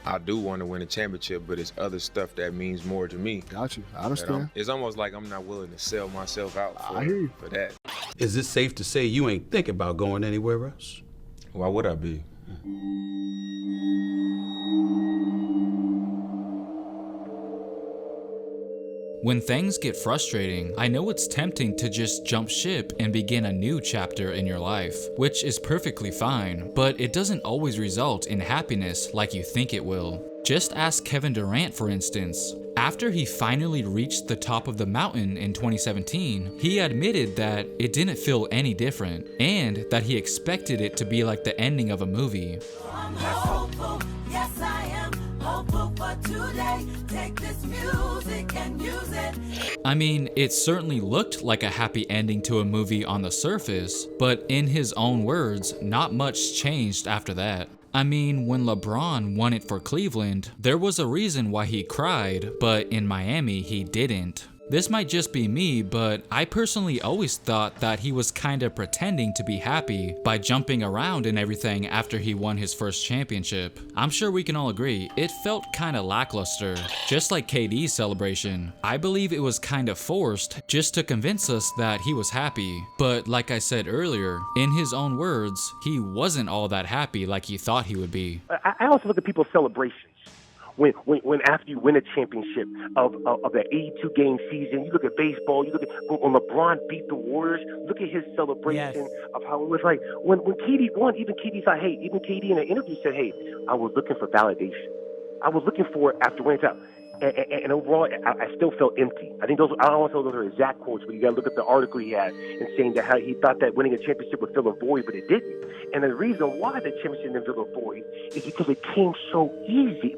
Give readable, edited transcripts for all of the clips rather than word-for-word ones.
I do want to win a championship, but it's other stuff that means more to me. Got you. I understand. It's almost like I'm not willing to sell myself out for that. Is it safe to say you ain't thinking about going anywhere else? Why would I be? When things get frustrating, I know it's tempting to just jump ship and begin a new chapter in your life, which is perfectly fine, but it doesn't always result in happiness like you think it will. Just ask Kevin Durant, for instance. After he finally reached the top of the mountain in 2017, he admitted that it didn't feel any different, and that he expected it to be like the ending of a movie. I'm hopeful, yes I am hopeful for today. Take this music and use it. I mean, it certainly looked like a happy ending to a movie on the surface, but in his own words, not much changed after that. I mean, when LeBron won it for Cleveland, there was a reason why he cried, but in Miami he didn't. This might just be me, but I personally always thought that he was kinda pretending to be happy by jumping around and everything after he won his first championship. I'm sure we can all agree, it felt kinda lackluster. Just like KD's celebration, I believe it was kinda forced just to convince us that he was happy. But like I said earlier, in his own words, he wasn't all that happy like he thought he would be. I also look at people's celebrations. When after you win a championship of that 82 game season, you look at baseball, you look at when LeBron beat the Warriors, look at his celebration of how it was like when KD won. Even KD said, hey, even KD in an interview said, hey, I was looking for validation. I was looking for it after winning out. And overall, I still felt empty. I think I don't want to say those are exact quotes, but you got to look at the article he had and saying that how he thought that winning a championship would fill a void, but it didn't. And the reason why the championship didn't fill a void is because it came so easy.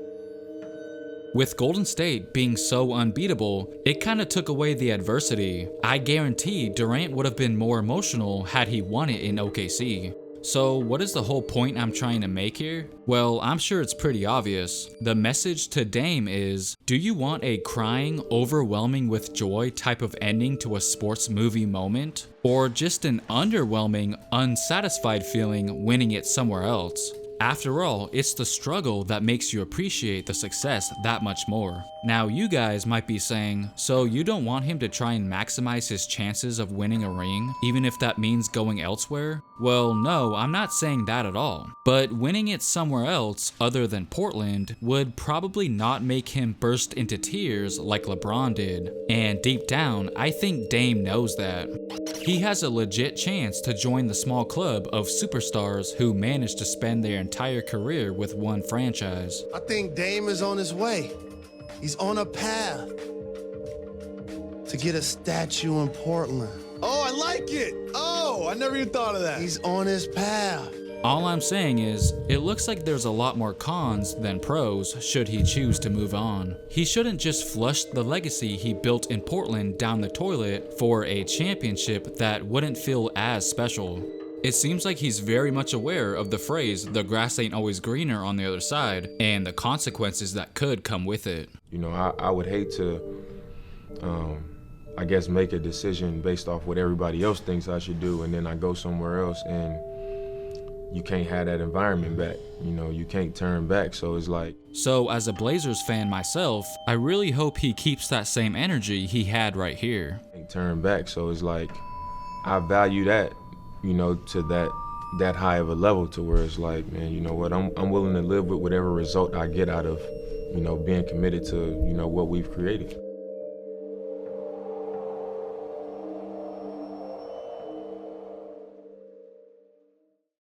With Golden State being so unbeatable, it kinda took away the adversity. I guarantee Durant would have been more emotional had he won it in OKC. So what is the whole point I'm trying to make here? Well, I'm sure it's pretty obvious. The message to Dame is, do you want a crying, overwhelming with joy type of ending to a sports movie moment? Or just an underwhelming, unsatisfied feeling winning it somewhere else? After all, it's the struggle that makes you appreciate the success that much more. Now you guys might be saying, so you don't want him to try and maximize his chances of winning a ring, even if that means going elsewhere? Well, no, I'm not saying that at all. But winning it somewhere else other than Portland would probably not make him burst into tears like LeBron did. And deep down, I think Dame knows that. He has a legit chance to join the small club of superstars who managed to spend their entire career with one franchise. I think Dame is on his way. He's on a path to get a statue in Portland. Oh, I like it. Oh, I never even thought of that. He's on his path. All I'm saying is, it looks like there's a lot more cons than pros should he choose to move on. He shouldn't just flush the legacy he built in Portland down the toilet for a championship that wouldn't feel as special. It seems like he's very much aware of the phrase, the grass ain't always greener on the other side, and the consequences that could come with it. You know, I would hate to, I guess, make a decision based off what everybody else thinks I should do, and then I go somewhere else and you can't have that environment back. You know, you can't turn back, so it's like... So as a Blazers fan myself, I really hope he keeps that same energy he had right here. Can't turn back, so it's like, I value that, you know, to that high of a level to where it's like, man, you know what, I'm willing to live with whatever result I get out of, you know, being committed to, you know, what we've created.